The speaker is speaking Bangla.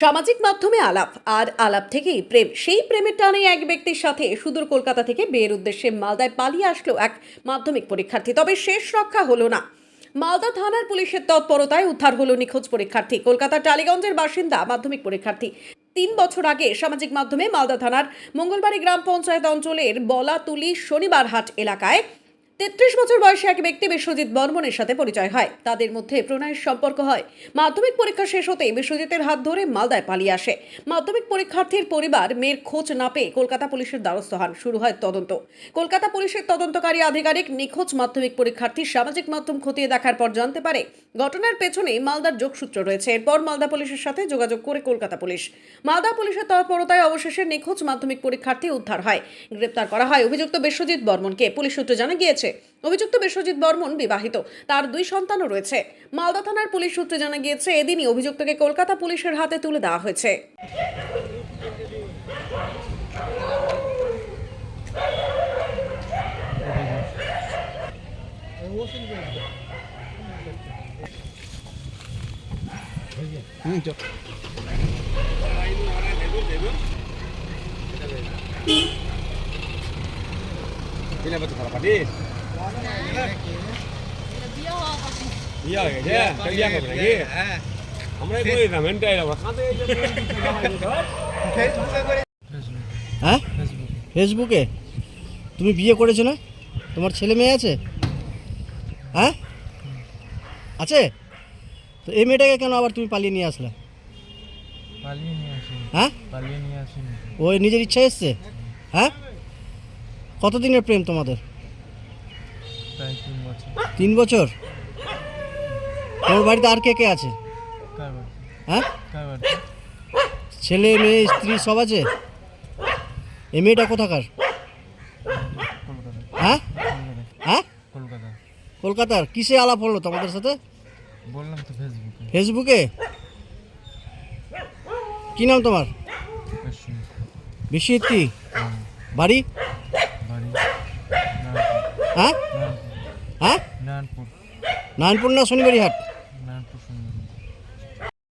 সামাজিক মাধ্যমে আলাপ আর আলাপ থেকেই প্রেম, সেই প্রেমের টানে এক ব্যক্তির সাথে সুদূর কলকাতা থেকে বিয়ের উদ্দেশ্যে মালদায় পালিয়ে আসলো এক মাধ্যমিক পরীক্ষার্থী। তবে শেষ রক্ষা হলো না। মালদা থানার পুলিশের তৎপরতায় উদ্ধার হলো নিখোঁজ পরীক্ষার্থী। কলকাতার টালিগঞ্জের বাসিন্দা মাধ্যমিক পরীক্ষার্থী 3 বছর আগে সামাজিক মাধ্যমে মালদা থানার মঙ্গলবাড়ি গ্রাম পঞ্চায়েত অঞ্চলের বলাতুলি শনিবারহাট এলাকায় 33 বছর বয়সী এক ব্যক্তি বিশ্বজিৎ বর্মনের সাথে পরিচয় হয়। তাদের মধ্যে প্রণয়ের সম্পর্ক হয়। মাধ্যমিক পরীক্ষা শেষ হতেই বিশ্বজিতের হাত ধরে মালদায় পালিয়ে আসে মাধ্যমিক পরীক্ষার্থীর পরিবার। মেয়ের খোঁজ না পেয়ে কলকাতা পুলিশের দ্বারস্থ হন। শুরু হয় তদন্ত। কলকাতা পুলিশের তদন্তকারী আধিকারিক নিখোঁজ মাধ্যমিক পরীক্ষার্থী সামাজিক মাধ্যম খতিয়ে দেখার পর জানতে পারে ঘটনার পেছনে মালদার যোগসূত্র রয়েছে। এরপর মালদা পুলিশের সাথে যোগাযোগ করে কলকাতা পুলিশ। মালদা পুলিশের তৎপরতায় অবশেষে নিখোঁজ মাধ্যমিক পরীক্ষার্থী উদ্ধার হয়। গ্রেপ্তার করা হয় অভিযুক্ত বিশ্বজিৎ বর্মনকে। পুলিশ সূত্রে জানা গিয়েছে অভিযুক্ত বিশ্বজিৎ বর্মন বিবাহিত, তার 2 সন্তানও রয়েছে। মালদা থানার পুলিশ সূত্রে জানা গিয়েছে এদিনই অভিযুক্তকে কলকাতা পুলিশের হাতে তুলে দেওয়া হয়েছে। হ্যাঁ, ফেসবুকে তুমি বিয়ে করেছো না? তোমার ছেলে মেয়ে আছে? হ্যাঁ, আছে। তো এই মেয়েটাকে কেন আবার তুমি পালিয়ে নিয়ে আসলে? পালিয়ে নিয়ে আসিনি। হ্যাঁ, পালিয়ে নিয়ে আসিনি। ওই নিজের ইচ্ছা এসছে? হ্যাঁ, কতদিনের প্রেম তোমাদের? প্রায় 3 বছর। 3 বছর। তোমার বাড়িতে আর কে কে আছে? কার বাড়ি? হ্যাঁ, কার বাড়ি? ছেলে মেয়ে স্ত্রী সব আছে? এই মেয়েটা কোথাকার? কলকাতা। হ্যাঁ হ্যাঁ, কলকাতা। কলকাতার। কিসে আলাপ হলো তোমাদের সাথে? বললাম তো ফেসবুকে। ফেসবুকে। কি নাম তোমার? বিশ্বজিৎ। বিশ্বজিৎ। কি বাড়ি? বাড়ি হ্যাঁ নারায়ণপুর। হ্যাঁ, নারায়ণপুর। নারায়ণপুর না শনিবাড়ি হাট?